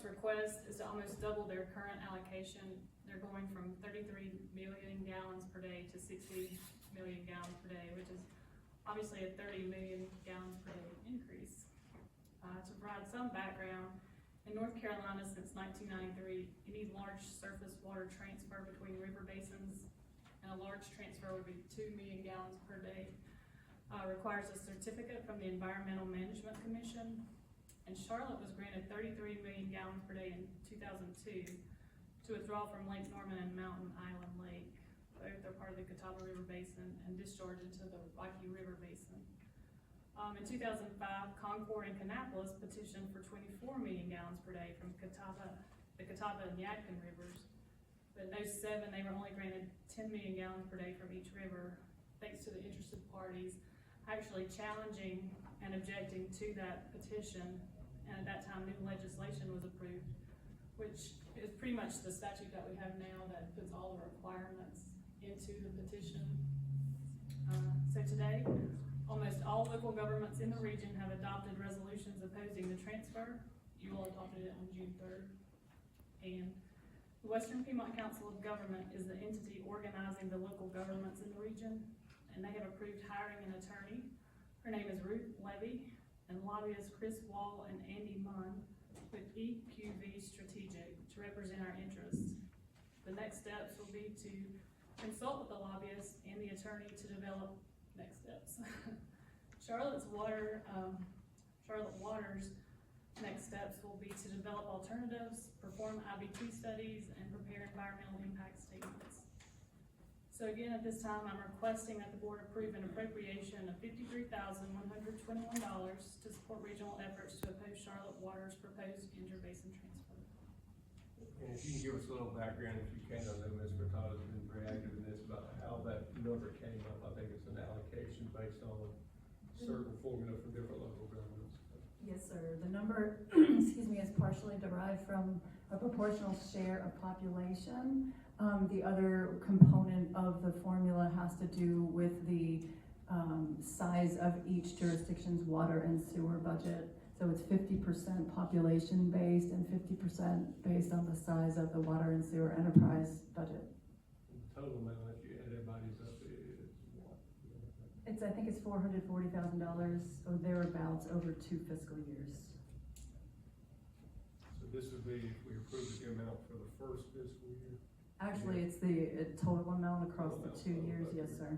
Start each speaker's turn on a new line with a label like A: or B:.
A: request is to almost double their current allocation. They're going from 33 million gallons per day to 60 million gallons per day, which is obviously a 30 million gallons per day increase. To provide some background, in North Carolina since 1993, any large surface water transfer between river basins, and a large transfer would be 2 million gallons per day, requires a certificate from the Environmental Management Commission. And Charlotte was granted 33 million gallons per day in 2002 to withdraw from Lake Norman and Mountain Island Lake. Both are part of the Catawba River Basin and discharge into the Rocky River Basin. In 2005, Concord and Kannapolis petitioned for 24 million gallons per day from the Catawba and Yadkin rivers. But in 2007, they were only granted 10 million gallons per day from each river, thanks to the interested parties actually challenging and objecting to that petition. And at that time, new legislation was approved, which is pretty much the statute that we have now that puts all the requirements into the petition. So today, almost all local governments in the region have adopted resolutions opposing the transfer. You all adopted it on June 3rd. And the Western Piedmont Council of Government is the entity organizing the local governments in the region, and they have approved hiring an attorney. Her name is Ruth Levy, and lobbyists Chris Wall and Andy Munn with EQV Strategic to represent our interests. The next steps will be to consult with the lobbyists and the attorney to develop next steps. Charlotte Water's next steps will be to develop alternatives, perform IBT studies, and prepare environmental impact statements. So again, at this time, I'm requesting that the board approve an appropriation of $53,121 to support regional efforts to oppose Charlotte Water's proposed interbasin transfer.
B: And if you can give us a little background, if you can, I know Ms. Furtado has been very active in this, about how that number came up. I think it's an allocation based on a certain formula for different local governments.
C: Yes, sir. The number, excuse me, is partially derived from a proportional share of population. The other component of the formula has to do with the size of each jurisdiction's water and sewer budget. So it's 50% population based and 50% based on the size of the water and sewer enterprise budget.
B: The total amount, if you add everybody's up, is what?
C: I think it's $440,000 or thereabouts over 2 fiscal years.
B: So this would be, if we approve the amount for the first fiscal year?
C: Actually, it's the total amount across the 2 years, yes, sir.